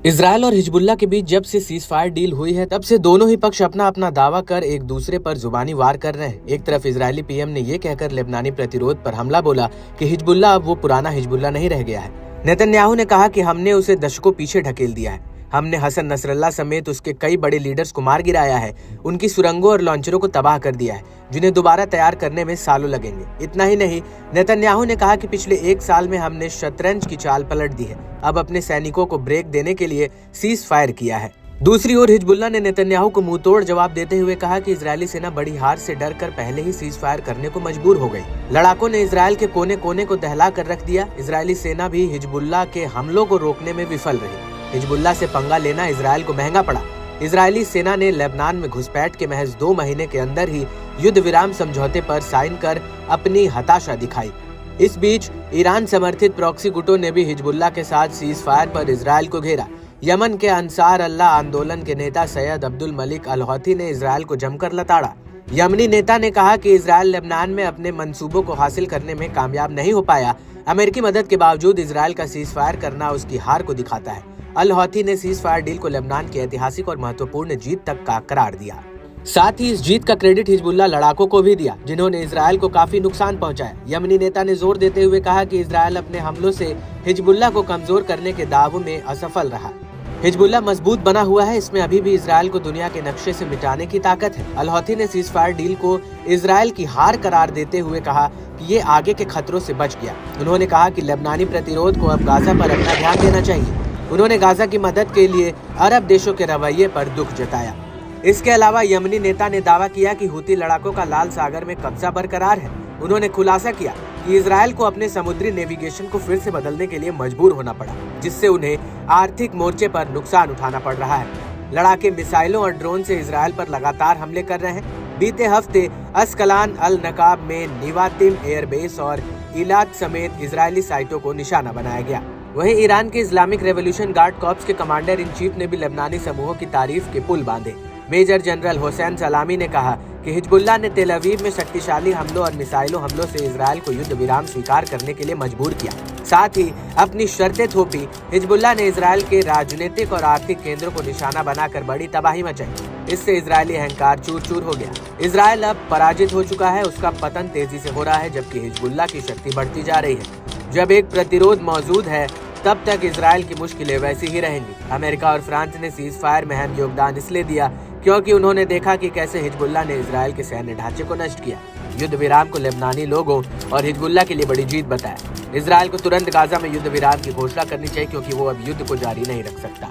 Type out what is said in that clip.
Israel और Hezbollah के बीच जब से सीज फायर डील हुई है तब से दोनों ही पक्ष अपना अपना दावा कर एक दूसरे पर जुबानी वार कर रहे हैं। एक तरफ इजरायली पीएम ने ये कहकर लेबनानी प्रतिरोध पर हमला बोला कि हिजबुल्लाह अब वो पुराना हिजबुल्लाह नहीं रह गया है। नेतन्याहू ने कहा कि हमने उसे दशकों पीछे ढकेल दिया है, हमने हसन नसरल्लाह समेत उसके कई बड़े लीडर्स को मार गिराया है, उनकी सुरंगों और लॉन्चरों को तबाह कर दिया है, जिन्हें दोबारा तैयार करने में सालों लगेंगे। इतना ही नहीं, नेतन्याहू ने कहा कि पिछले 1 साल में हमने शतरंज की चाल पलट दी है, अब अपने सैनिकों को ब्रेक देने के लिए सीज फायर किया है। दूसरी ओर हिजबुल्लाह ने नेतन्याहू को मुंहतोड़ जवाब देते हुए कहा कि इजरायली सेना बड़ी हार से डरकर पहले ही सीज फायर करने को मजबूर हो गई। लड़ाकों ने इजरायल के कोने कोने को दहला कर रख दिया। इजरायली सेना भी हिजबुल्लाह के हमलों को रोकने में विफल रही। हिजबुल्लाह से पंगा लेना इजरायल को महंगा पड़ा। इजरायली सेना ने लेबनान में घुसपैठ के महज 2 महीने के अंदर ही युद्ध विराम समझौते पर साइन कर अपनी हताशा दिखाई। इस बीच ईरान समर्थित प्रॉक्सी गुटों ने भी हिजबुल्लाह के साथ सीज फायर पर इजरायल को घेरा। यमन के अंसार अल्लाह आंदोलन के नेता सैयद अब्दुल मलिक अल हौथी ने इजरायल को जमकर लताड़ा। यमनी नेता ने कहा कि इजरायल लेबनान में अपने मंसूबों को हासिल करने में कामयाब नहीं हो पाया। अमेरिकी मदद के बावजूद इजरायल का सीज फायर करना उसकी हार को दिखाता है। अल हौथी ने सीज फायर डील को लेबनान की ऐतिहासिक और महत्वपूर्ण जीत तक का करार दिया। साथ ही इस जीत का क्रेडिट हिजबुल्लाह लड़ाकों को भी दिया, जिन्होंने इजरायल को काफी नुकसान पहुंचाया। यमनी नेता ने जोर देते हुए कहा कि इजरायल अपने हमलों से हिजबुल्लाह को कमजोर करने के दावों में असफल रहा। हिजबुल्लाह मजबूत बना हुआ है, इसमें अभी भी इजरायल को दुनिया के नक्शे से मिटाने की ताकत है। अल हौथी ने सीज फायर डील को इजरायल की हार करार देते हुए कहा कि ये आगे के खतरों से बच गया। उन्होंने कहा कि लेबनानी प्रतिरोध को अब गाजा पर अपना ध्यान देना चाहिए। उन्होंने गाजा की मदद के लिए अरब देशों के रवैये पर दुख जताया। इसके अलावा यमनी नेता ने दावा किया कि हूती लड़ाकों का लाल सागर में कब्जा बरकरार है। उन्होंने खुलासा किया कि इजरायल को अपने समुद्री नेविगेशन को फिर से बदलने के लिए मजबूर होना पड़ा, जिससे उन्हें आर्थिक मोर्चे पर नुकसान उठाना पड़ रहा है। लड़ाके मिसाइलों और ड्रोन से इजरायल पर लगातार हमले कर रहे हैं। बीते हफ्ते अस्कलान अल नकाब में निवातिम एयरबेस और इलाद समेत इजरायली साइटों को निशाना बनाया गया। वहीं ईरान के इस्लामिक रेवोल्यूशन गार्ड कॉर्प्स के कमांडर इन चीफ ने भी लेबनानी समूहों की तारीफ के पुल बांधे। मेजर जनरल हुसैन सलामी ने कहा कि हिजबुल्लाह ने तेल अवीव में शक्तिशाली हमलों और मिसाइलों हमलों से इजरायल को युद्ध विराम स्वीकार करने के लिए मजबूर किया। साथ ही अपनी शर्तें थोपी। हिजबुल्लाह ने इजरायल के राजनीतिक और आर्थिक केंद्रों को निशाना बनाकर बड़ी तबाही मचाई। इससे इजरायली अहंकार चूर चूर हो गया। इजरायल अब पराजित हो चुका है, उसका पतन तेजी से हो रहा है, जबकि हिजबुल्लाह की शक्ति बढ़ती जा रही है। जब एक प्रतिरोध मौजूद है तब तक इजरायल की मुश्किलें वैसी ही रहेंगी। अमेरिका और फ्रांस ने सीज फायर में अहम योगदान इसलिए दिया क्योंकि उन्होंने देखा कि कैसे हिजबुल्लाह ने इजरायल के सैन्य ढांचे को नष्ट किया। युद्ध विराम को लेबनानी लोगों और हिजबुल्लाह के लिए बड़ी जीत बताया। इजरायल को तुरंत गाजा में युद्ध विराम की घोषणा करनी चाहिए, क्योंकि वो अब युद्ध को जारी नहीं रख सकता।